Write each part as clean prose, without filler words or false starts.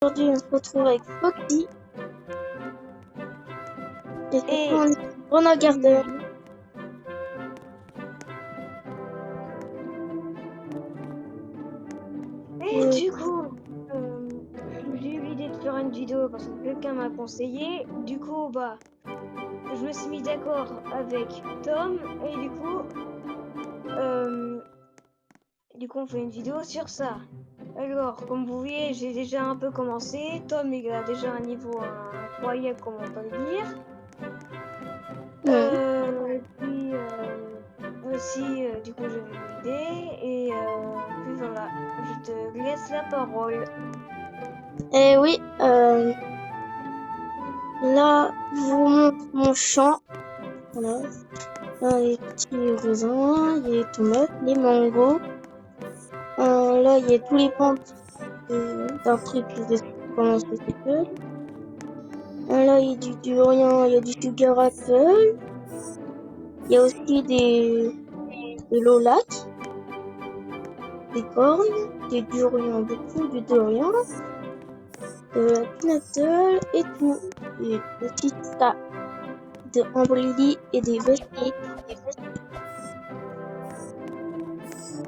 Aujourd'hui, on se retrouve avec Foxy. Et on est Rona Garden. Et du coup, j'ai eu l'idée de faire une vidéo parce que quelqu'un m'a conseillé. Du coup, je me suis mis d'accord avec Tom et du coup, on fait une vidéo sur ça. Alors, comme vous voyez, j'ai déjà un peu commencé. Tom, il a déjà un niveau incroyable, comme on peut le dire. Du coup, j'ai une idée et puis voilà, je te laisse la parole. Et oui, là, je vous montre mon champ. Voilà. Là, les petits raisins, il y a les tomates, les mangos. Là, il y a tous les plantes d'un truc que je sais comment ça s'appelle. Là, il y a du durian, il y a du sugar apple. Il y a aussi des lolac, des cornes, des durians, beaucoup de durian, de la pineapple et tout. Et aussi ça, de Ambrilly et des vacheries.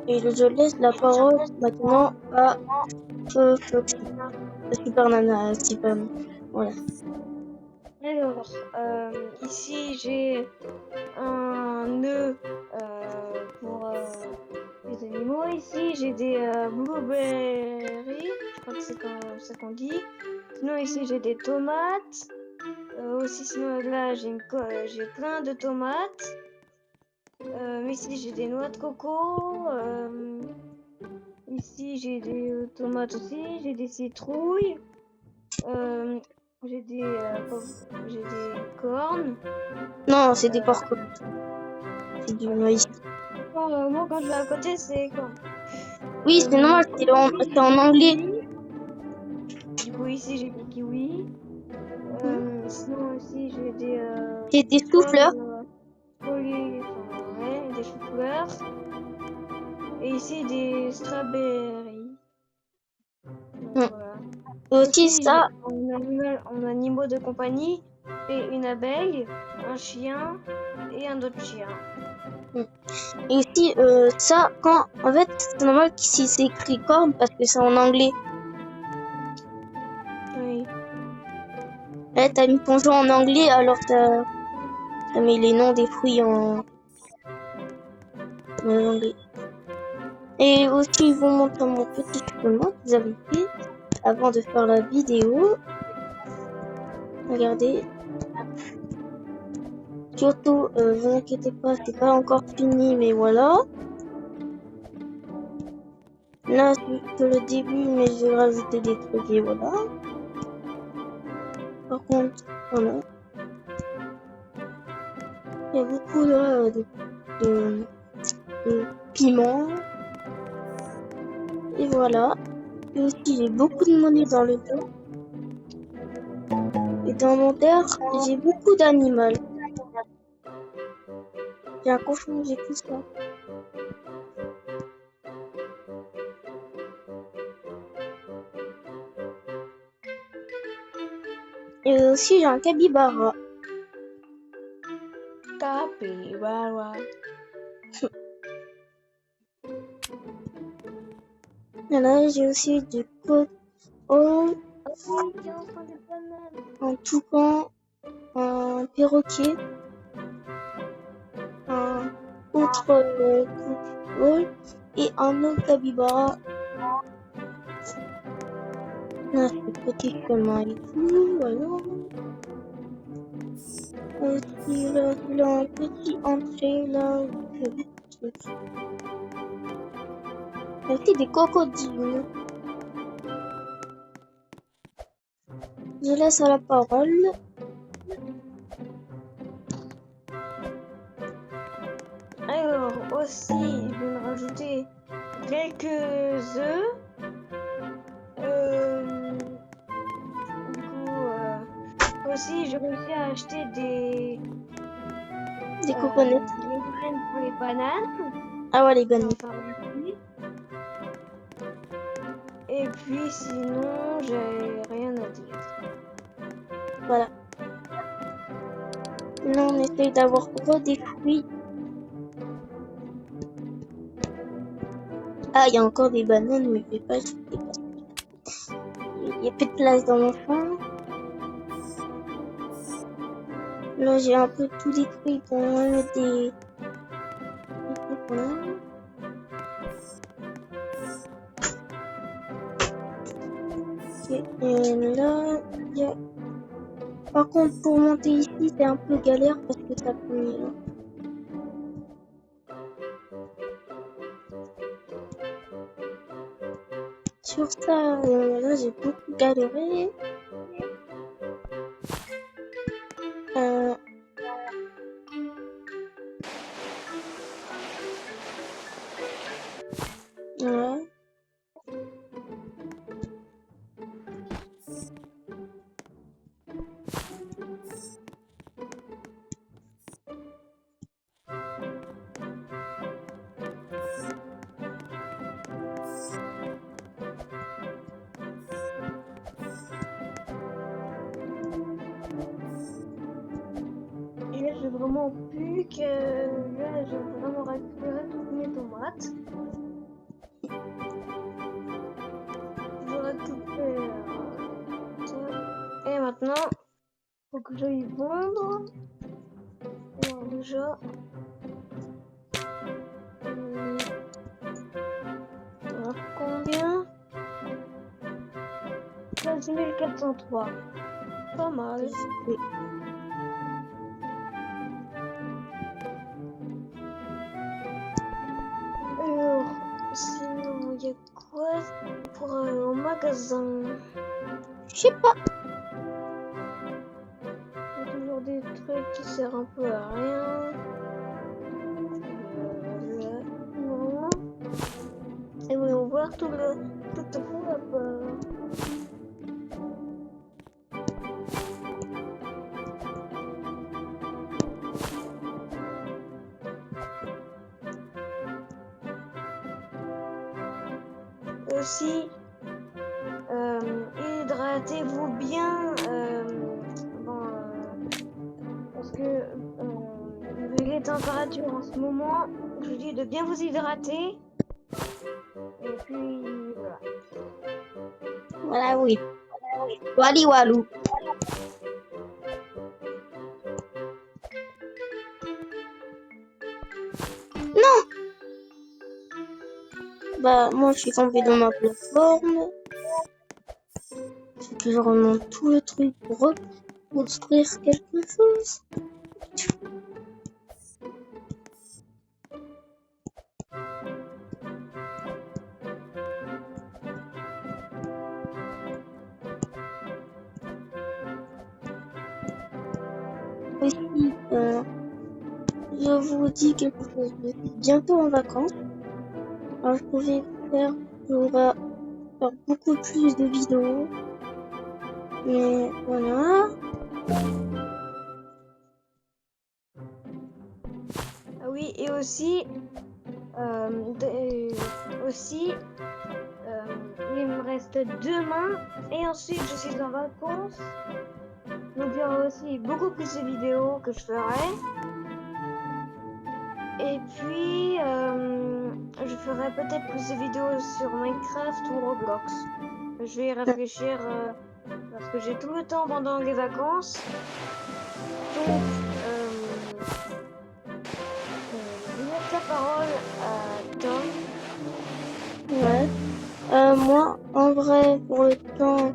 Et je laisse la parole maintenant à Foxy. Super Nana, Super. Voilà. Alors, ici j'ai un nœud pour les animaux. Ici j'ai des blueberries, je crois que c'est comme ça qu'on dit. Sinon ici j'ai des tomates. Aussi sinon là j'ai plein de tomates. Ici j'ai des noix de coco. Ici j'ai des tomates aussi. J'ai des citrouilles. J'ai des cornes. Non, c'est des porcs. C'est du maïs. Moi, quand je vais à côté, c'est quoi? Oui, c'est normal, c'est en anglais. Du coup, ici, j'ai des kiwis. Sinon, aussi, j'ai des... C'est des souffleurs. des choux-fleurs. Et ici, des strawberries. Voilà. Aussi ça. En animaux de compagnie, j'ai une abeille, un chien et un autre chien. Et aussi, ça, en fait, c'est normal si c'est écrit corne parce que c'est en anglais. Oui. Là, t'as mis ton jeu en anglais, alors t'as mis les noms des fruits en anglais. Et aussi, je vous montre mon petit chemin que j'avais fait avant de faire la vidéo. Regardez. Surtout, vous inquiétez pas, c'est pas encore fini, mais voilà. Là, c'est que le début, mais je vais rajouter des trucs et voilà. Par contre, voilà. Il y a beaucoup de piments. Et voilà. Et aussi, j'ai beaucoup de monnaie dans le dos. Et dans mon terre, j'ai beaucoup d'animaux. J'ai un cochon, j'ai tout ça. Et aussi, j'ai un capybara. Capybara. Et là, j'ai aussi du coco, un toucan, un perroquet, un autre coquebol et un autre capybara. Là, c'est le petit chemin et tout, voilà. Aussi, là, il a un petit entrée, là, il y a beaucoup de trucs. Il y a aussi des crocodiles. Je laisse à la parole. Alors, aussi, je vais me rajouter quelques œufs. Aussi, j'ai réussi à acheter des coconuts. des graines pour les bananes. Ah ouais, les bananes. Et Et puis sinon, j'ai rien à dire. Voilà. Là, on essaye d'avoir des fruits. Ah, il y a encore des bananes, mais je vais pas jeter parce qu'il y a plus de place dans mon fond. Là, j'ai un peu tout détruit pour mettre des trucs là. Ok, et là, il y a... Par contre, pour monter ici, c'est un peu galère parce que ça peut... Sur ça, là, j'ai beaucoup galéré. Euh, voilà. Et là, j'ai vraiment plus que... Là, j'ai vraiment récupéré toutes mes tomates. Je récupère ça. Et maintenant, faut que j'aille vendre. Alors déjà... Alors combien? 15 403. Pas mal. Oui. Alors, sinon, il y a quoi pour au magasin? Je sais pas. Il y a toujours des trucs qui servent un peu à rien. Là, non. Et voyons voir tout à fond là-bas. Aussi, hydratez-vous bien, parce que vu les températures en ce moment, je vous dis de bien vous hydrater. Et puis voilà. Voilà, oui. Wally Walou. Non! Bah, moi, je suis tombée dans ma plateforme. Faut que je remonte tout le truc pour reconstruire quelque chose. Aussi, je vous dis quelque chose. Je suis bientôt en vacances. Alors, je pouvais faire, on va faire beaucoup plus de vidéos. Mais voilà. Ah oui, et aussi, il me reste 2 mains et ensuite je suis en vacances. Donc il y aura aussi beaucoup plus de vidéos que je ferai. Et puis, je ferai peut-être plus de vidéos sur Minecraft ou Roblox. Je vais y réfléchir parce que j'ai tout le temps pendant les vacances. Donc, je vais mettre la parole à Tom. Ouais. Moi, en vrai, pour le temps,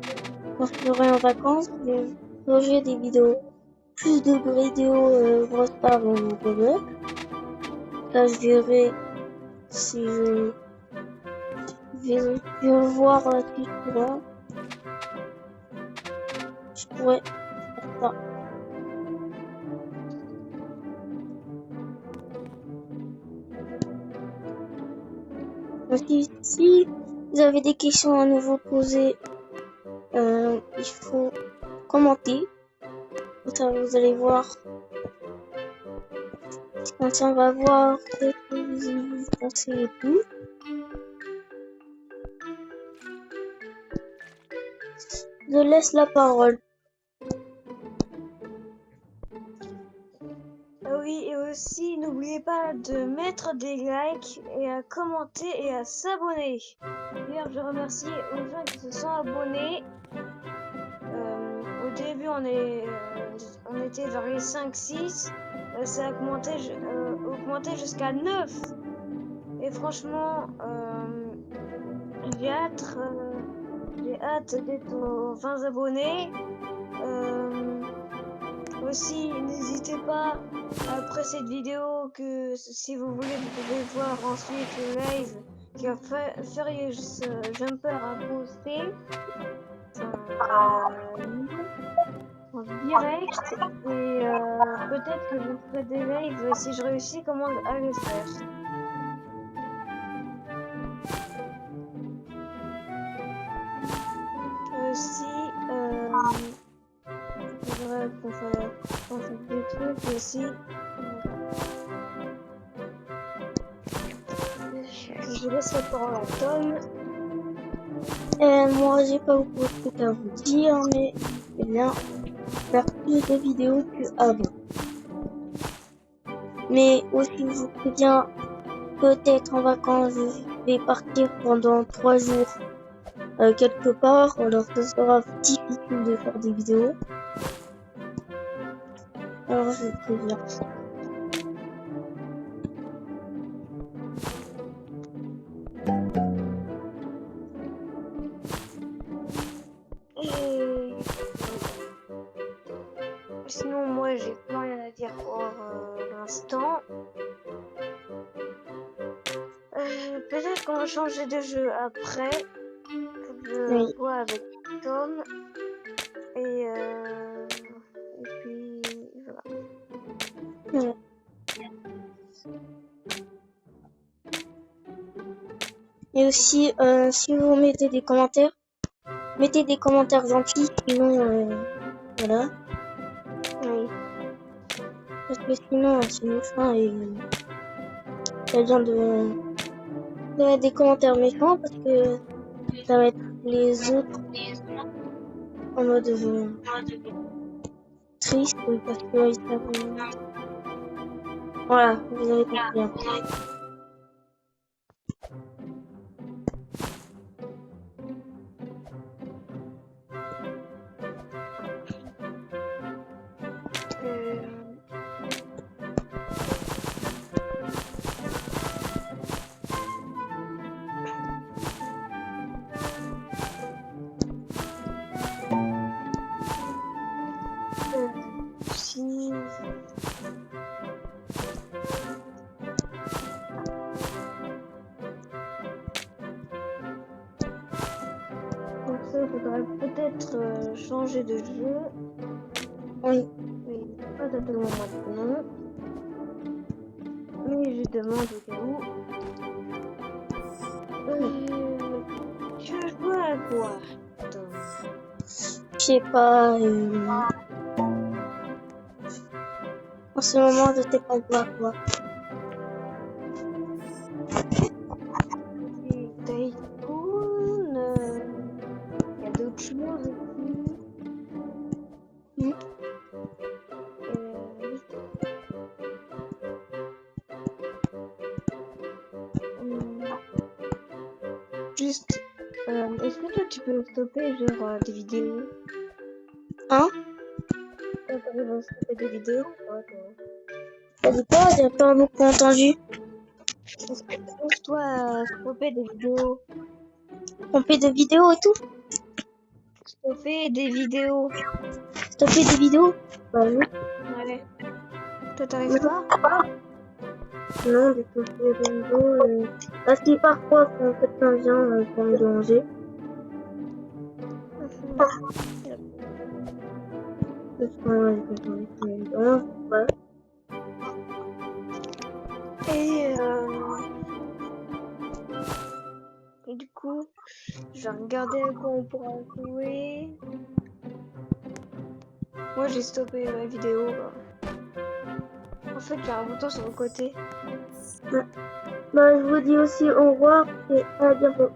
quand je serai en vacances, je vais projeter des vidéos. Plus de vidéos Brawl Stars ou Roblox. Là, je verrai si je vais voir si je pourrais faire ça. Aussi, si vous avez des questions à nouveau poser, il faut commenter. Comme ça, vous allez voir. Comme ça, on va voir ce que vous y pensez et tout. Je laisse la parole. Oui, et aussi, n'oubliez pas de mettre des likes et à commenter et à s'abonner. D'ailleurs, je remercie aux gens qui se sont abonnés. Au début, on était vers les 5-6. Ça a augmenté jusqu'à 9. Et franchement, j'ai hâte d'être aux 20 abonnés. Aussi, n'hésitez pas après cette vidéo que si vous voulez, vous pouvez voir ensuite le live qui a Furious Jumper a posté en direct et peut-être que je ferai des lives si je réussis comment à les faire. Aussi, faudrait qu'on fasse des trucs aussi. Je laisse la parole à Tom. Moi, j'ai pas beaucoup de trucs à vous dire, mais je vais bien faire plus de vidéos qu'avant. Mais aussi, je vous préviens, peut-être en vacances, je vais partir pendant 3 jours quelque part, alors ce sera difficile de faire des vidéos. Alors, je vous préviens. Et sinon, moi, j'ai plus rien à dire pour l'instant. Peut-être qu'on va changer de jeu après. Je Oui. vois avec Tom. Et puis, voilà. Ouais. Et aussi, si vous mettez des commentaires gentils, sinon, voilà. Oui. Parce que sinon, c'est méchant et ça vient de des commentaires méchants parce que ça va être les autres en mode triste parce que ils savent. Voilà, vous avez compris. Hein. Si... Pour ça, il faudrait peut-être changer de jeu. Oui. Mais pas totalement maintenant. Mais je demande au cas où. Tu veux jouer à quoi, Tom? Je sais pas. En ce moment, je sais pas quoi. Tycoon, il y a d'autres choses aussi. Juste, est-ce que toi tu peux stopper genre des vidéos? Hein? T'arrives à stopper des vidéos? T'as dit quoi? J'ai pas beaucoup entendu. Est-ce que t'arrives toi à stopper des vidéos? On fait des vidéos et tout? Stopper des vidéos? Stopper des vidéos? Bah oui. Ouais. Toi t'arrives pas? Non, des stopper des vidéos. Parce que parfois, quand quelqu'un vient pour me déranger. Ouais. Et du coup, je vais regarder à quoi on pourra jouer. Moi j'ai stoppé ma vidéo. En fait, j'ai un bouton sur le côté. Ouais. Bah, je vous dis aussi au revoir et à bientôt.